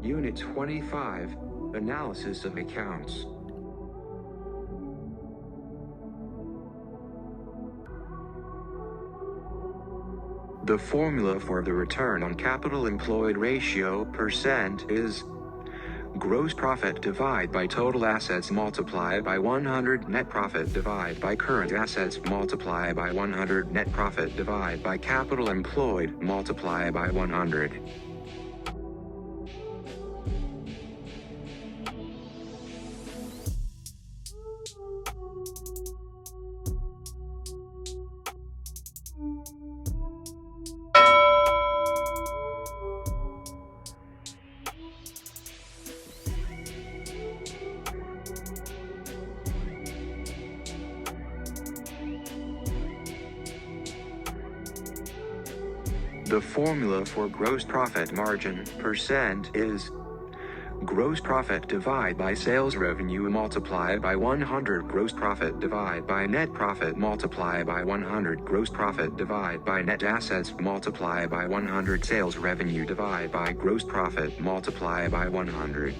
Unit 25, Analysis of Accounts. The formula for the return on capital employed ratio % is gross profit divided by total assets multiplied by 100, net profit divided by current assets multiplied by 100, net profit divided by capital employed multiplied by 100. The formula for gross profit margin % is gross profit divided by sales revenue multiplied by 100, gross profit divided by net profit multiplied by 100, gross profit divided by net assets multiplied by 100, sales revenue divided by gross profit multiplied by 100.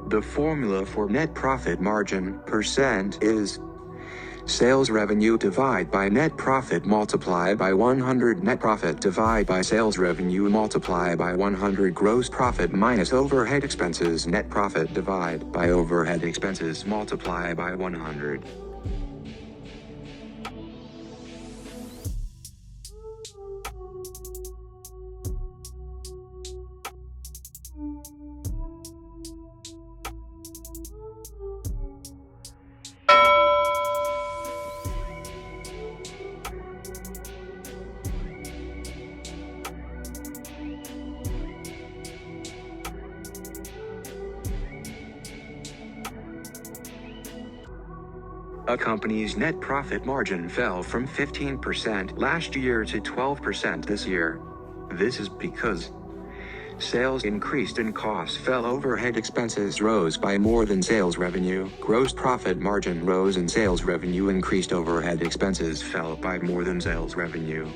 The formula for net profit margin % is sales revenue divided by net profit multiplied by 100, net profit divided by sales revenue multiplied by 100, gross profit minus overhead expenses, net profit divided by overhead expenses multiplied by 100. A company's net profit margin fell from 15% last year to 12% this year. This is because sales increased and costs fell, overhead expenses rose by more than sales revenue, gross profit margin rose and sales revenue increased, overhead expenses fell by more than sales revenue.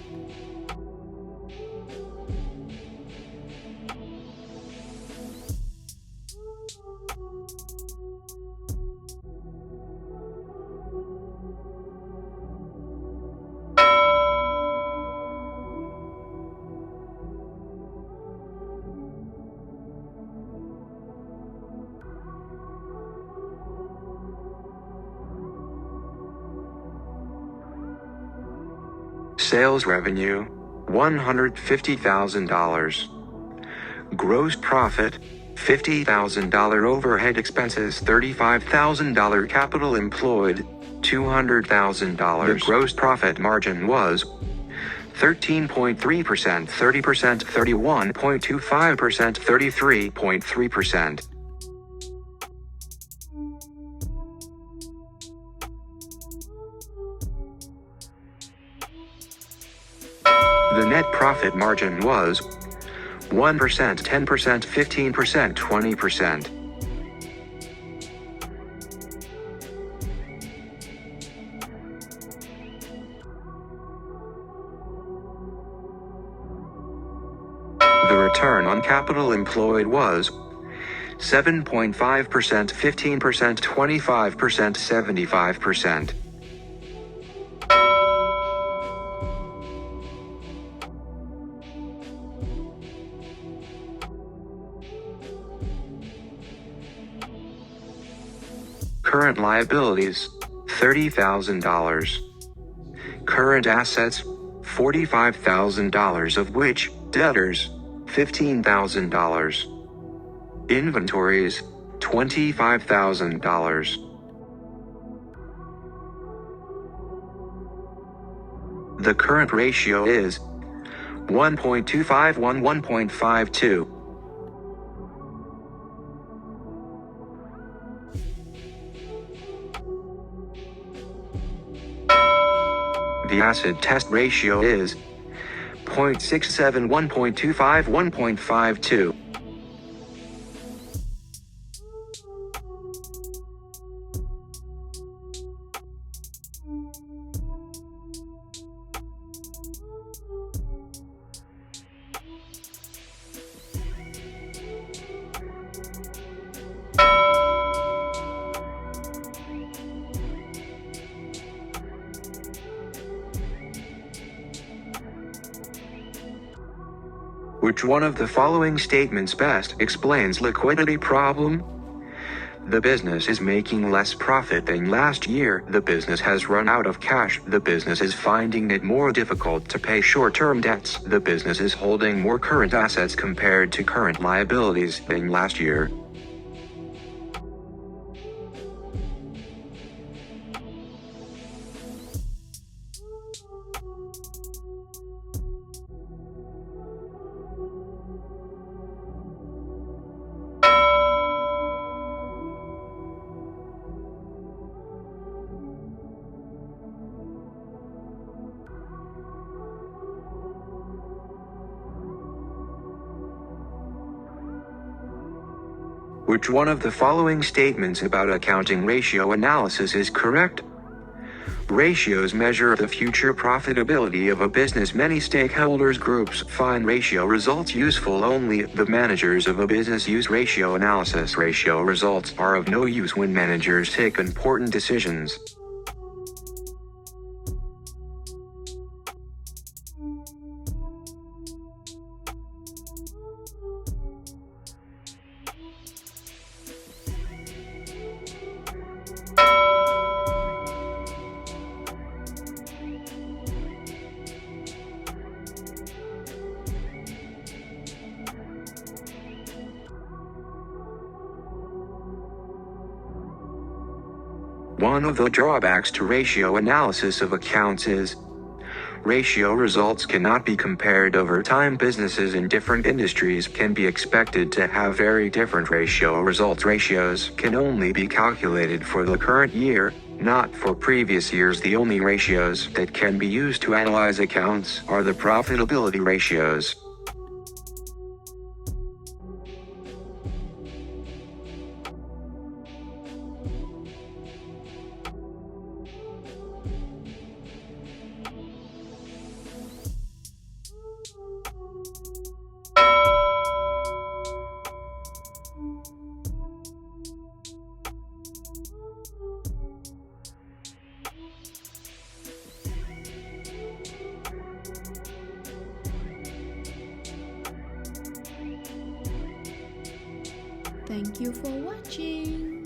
Sales revenue, $150,000. Gross profit, $50,000. Overhead expenses, $35,000. Capital employed, $200,000. The gross profit margin was 13.3%, 30%, 31.25%, 33.3%. The net profit margin was 1%, 10%, 15%, 20%. The return on capital employed was 7.5%, 15%, 25%, 75%. Current liabilities, $30,000. Current assets, $45,000, of which debtors, $15,000. Inventories, $25,000. The current ratio is 1.251, 1.52. The acid test ratio is 0.67, 1.25, 1.52. Which one of the following statements best explains liquidity problem? The business is making less profit than last year. The business has run out of cash. The business is finding it more difficult to pay short-term debts. The business is holding more current assets compared to current liabilities than last year. Which one of the following statements about accounting ratio analysis is correct? Ratios measure the future profitability of a business. Many stakeholders groups find ratio results useful. Only the managers of a business use ratio analysis. Ratio results are of no use when managers take important decisions. One of the drawbacks to ratio analysis of accounts is ratio results cannot be compared over time. Businesses in different industries can be expected to have very different ratio results. Ratios can only be calculated for the current year, not for previous years. The only ratios that can be used to analyze accounts are the profitability ratios. Thank you for watching.